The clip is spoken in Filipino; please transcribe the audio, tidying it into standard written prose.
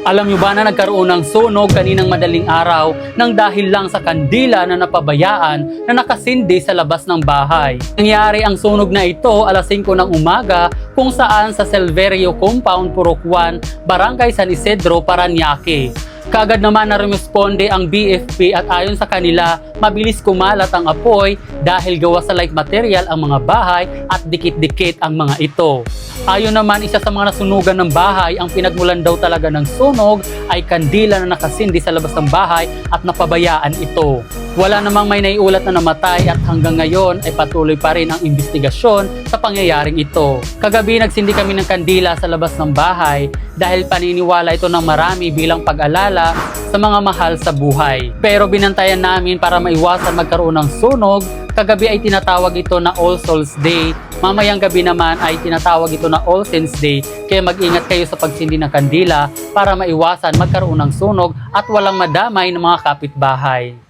Alam nyo ba na nagkaroon ng sunog kaninang madaling araw nang dahil lang sa kandila na napabayaan na nakasindi sa labas ng bahay? Nangyari ang sunog na ito alas 5 ng umaga kung saan sa Silverio Compound, Purok 1, Barangay San Isidro, Parañaque. Kaagad naman na rumisponde ang BFP at ayon sa kanila, mabilis kumalat ang apoy dahil gawa sa light material ang mga bahay at dikit-dikit ang mga ito. Ayon naman, isa sa mga nasunugan ng bahay, ang pinagmulan daw talaga ng sunog ay kandila na nakasindi sa labas ng bahay at napabayaan ito. Wala namang may naiulat na namatay at hanggang ngayon ay patuloy pa rin ang investigasyon sa pangyayaring ito. Kagabi nagsindi kami ng kandila sa labas ng bahay dahil paniniwala ito ng marami bilang pag-alala sa mga mahal sa buhay. Pero binantayan namin para maiwasan magkaroon ng sunog. Kagabi ay tinatawag ito na All Souls Day. Mamayang gabi naman ay tinatawag ito na All Saints Day. Kaya mag-ingat kayo sa pagsindi ng kandila para maiwasan magkaroon ng sunog at walang madamay ng mga kapitbahay.